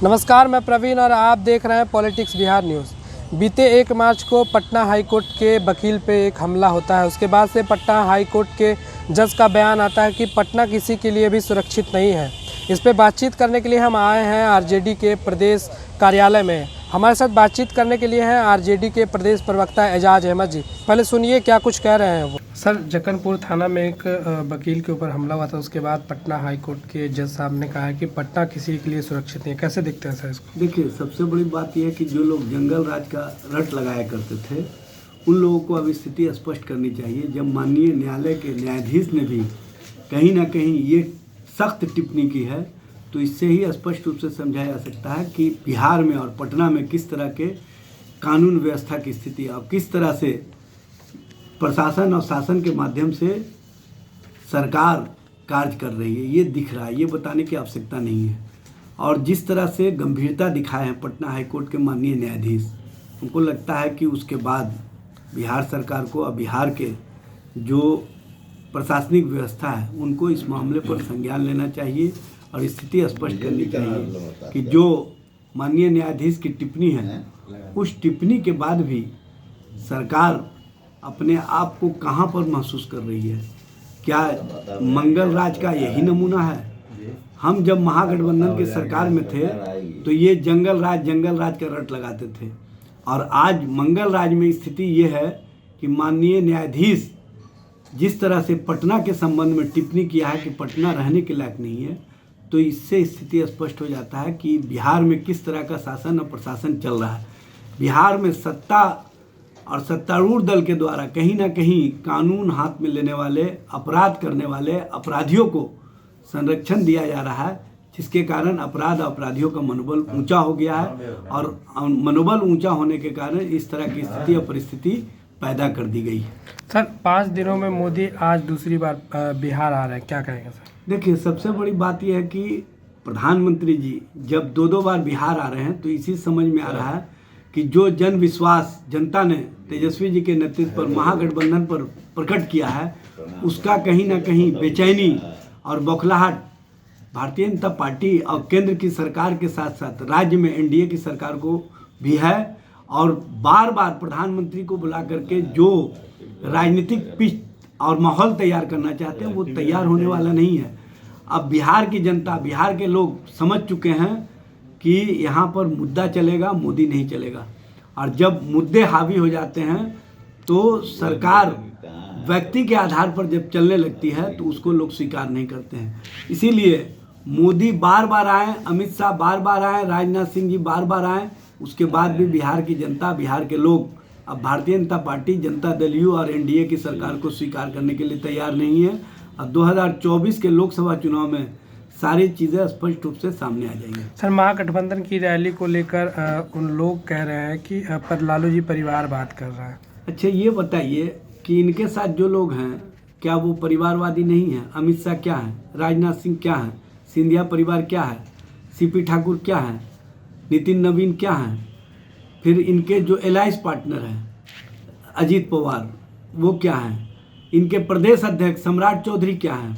नमस्कार, मैं प्रवीण और आप देख रहे हैं पॉलिटिक्स बिहार न्यूज़। बीते 1 मार्च को पटना हाई कोर्ट के वकील पे एक हमला होता है। उसके बाद से पटना हाई कोर्ट के जज का बयान आता है कि पटना किसी के लिए भी सुरक्षित नहीं है। इस पे बातचीत करने के लिए हम आए हैं आरजेडी के प्रदेश कार्यालय में। हमारे साथ बातचीत करने के लिए हैं आरजेडी के प्रदेश प्रवक्ता एजाज अहमद जी। पहले सुनिए क्या कुछ कह रहे हैं वो। सर, जक्कनपुर थाना में एक वकील के ऊपर हमला हुआ था, उसके बाद पटना हाई कोर्ट के जज साहब ने कहा है कि पटना किसी के लिए सुरक्षित नहीं है। कैसे दिखते हैं सर इसको? देखिए, सबसे बड़ी बात यह है कि जो लोग जंगल राज का रट लगाया करते थे, उन लोगों को अब स्थिति स्पष्ट करनी चाहिए। जब माननीय न्यायालय के न्यायाधीश ने भी कहीं ना कहीं ये सख्त टिप्पणी की है, तो इससे ही स्पष्ट रूप से समझाया जा सकता है कि बिहार में और पटना में किस तरह के कानून व्यवस्था की स्थिति और किस तरह से प्रशासन और शासन के माध्यम से सरकार कार्य कर रही है, ये दिख रहा है। ये बताने की आवश्यकता नहीं है। और जिस तरह से गंभीरता दिखाए हैं पटना हाईकोर्ट के माननीय न्यायाधीश, उनको लगता है कि उसके बाद बिहार सरकार को और बिहार के जो प्रशासनिक व्यवस्था है उनको इस मामले पर संज्ञान लेना चाहिए और स्थिति स्पष्ट करनी चाहिए कि जो माननीय न्यायाधीश की टिप्पणी है, उस टिप्पणी के बाद भी सरकार अपने आप को कहाँ पर महसूस कर रही है। क्या मंगल राज का यही नमूना है? हम जब महागठबंधन की सरकार में थे तो ये जंगल राज का रट लगाते थे, और आज मंगल राज में स्थिति ये है कि माननीय न्यायाधीश जिस तरह से पटना के संबंध में टिप्पणी किया है कि पटना रहने के लायक नहीं है, तो इससे स्थिति स्पष्ट हो जाता है कि बिहार में किस तरह का शासन और प्रशासन चल रहा है। बिहार में सत्ता और सत्तारूढ़ दल के द्वारा कहीं ना कहीं कानून हाथ में लेने वाले, अपराध करने वाले अपराधियों को संरक्षण दिया जा रहा है, जिसके कारण अपराध अपराधियों का मनोबल ऊंचा हो गया है, और मनोबल ऊंचा होने के कारण इस तरह की स्थिति और परिस्थिति पैदा कर दी गई है। सर, 5 दिनों में मोदी आज दूसरी बार बिहार आ रहे हैं, क्या कहेंगे सर? देखिए, सबसे बड़ी बात यह है कि प्रधानमंत्री जी जब 2 बार बिहार आ रहे हैं तो इसी समझ में आ रहा है कि जो जन विश्वास जनता ने तेजस्वी जी के नेतृत्व पर महागठबंधन पर प्रकट किया है, उसका कहीं ना कहीं बेचैनी और बौखलाहट भारतीय जनता पार्टी और केंद्र की सरकार के साथ साथ राज्य में एनडीए की सरकार को भी है। और बार बार प्रधानमंत्री को बुला करके जो राजनीतिक पिच और माहौल तैयार करना चाहते हैं वो तैयार होने वाला नहीं है। अब बिहार की जनता, बिहार के लोग समझ चुके हैं कि यहाँ पर मुद्दा चलेगा, मोदी नहीं चलेगा। और जब मुद्दे हावी हो जाते हैं तो सरकार व्यक्ति के आधार पर जब चलने लगती है तो उसको लोग स्वीकार नहीं करते हैं। इसीलिए मोदी बार बार आए, अमित शाह बार बार आए, राजनाथ सिंह जी बार बार आए, उसके बाद भी बिहार की जनता, बिहार के लोग अब भारतीय जनता पार्टी, जनता दल यू और एनडीए की सरकार को स्वीकार करने के लिए तैयार नहीं है। और 2024 के लोकसभा चुनाव में सारी चीज़ें स्पष्ट रूप से सामने आ जाएंगी। सर, महागठबंधन की रैली को लेकर उन लोग कह रहे हैं कि पर लालू जी परिवार बात कर रहा है। अच्छा, ये बताइए कि इनके साथ जो लोग हैं क्या वो परिवारवादी नहीं हैं? अमित शाह क्या है, राजनाथ सिंह क्या है, सिंधिया परिवार क्या है, सीपी ठाकुर क्या है, नितिन नवीन क्या है, फिर इनके जो एलायंस पार्टनर हैं अजीत पवार वो क्या हैं, इनके प्रदेश अध्यक्ष सम्राट चौधरी क्या हैं,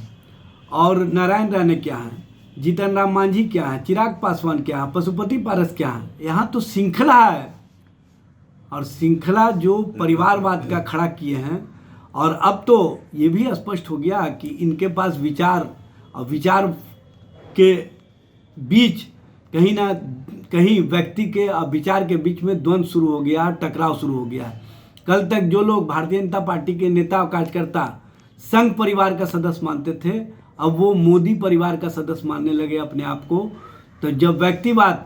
और नारायण राणे क्या हैं, जीतन राम मांझी क्या है, चिराग पासवान क्या है, पशुपति पारस क्या है। यहाँ तो श्रृंखला है, और श्रृंखला जो परिवारवाद का खड़ा किए हैं। और अब तो ये भी स्पष्ट हो गया कि इनके पास विचार और विचार के बीच कहीं ना कहीं व्यक्ति के और विचार के बीच में द्वंद्व शुरू हो गया, टकराव शुरू हो गया। कल तक जो लोग भारतीय जनता पार्टी के नेता और कार्यकर्ता संघ परिवार का सदस्य मानते थे, अब वो मोदी परिवार का सदस्य मानने लगे अपने आप को। तो जब व्यक्तिवाद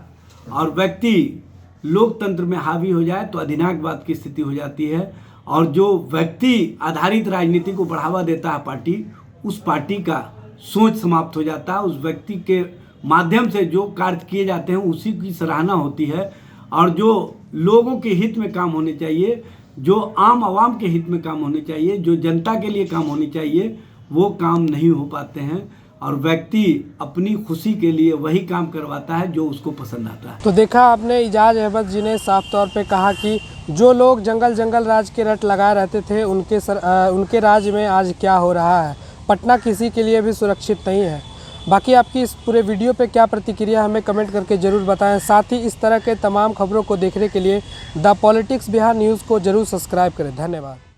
और व्यक्ति लोकतंत्र में हावी हो जाए तो अधिनायकवाद की स्थिति हो जाती है, और जो व्यक्ति आधारित राजनीति को बढ़ावा देता है पार्टी, उस पार्टी का सोच समाप्त हो जाता है। उस व्यक्ति के माध्यम से जो कार्य किए जाते हैं उसी की सराहना होती है, और जो लोगों के हित में काम होने चाहिए, जो आम आवाम के हित में काम होने चाहिए, जो जनता के लिए काम होने चाहिए, वो काम नहीं हो पाते हैं। और व्यक्ति अपनी खुशी के लिए वही काम करवाता है जो उसको पसंद आता है। तो देखा आपने, एजाज अहमद जी ने साफ तौर पे कहा कि जो लोग जंगल राज के रट लगाए रहते थे उनके राज्य में आज क्या हो रहा है। पटना किसी के लिए भी सुरक्षित नहीं है। बाकी आपकी इस पूरे वीडियो पे क्या प्रतिक्रिया हमें कमेंट करके ज़रूर बताएं। साथ ही इस तरह के तमाम खबरों को देखने के लिए द पॉलिटिक्स बिहार न्यूज़ को ज़रूर सब्सक्राइब करें। धन्यवाद।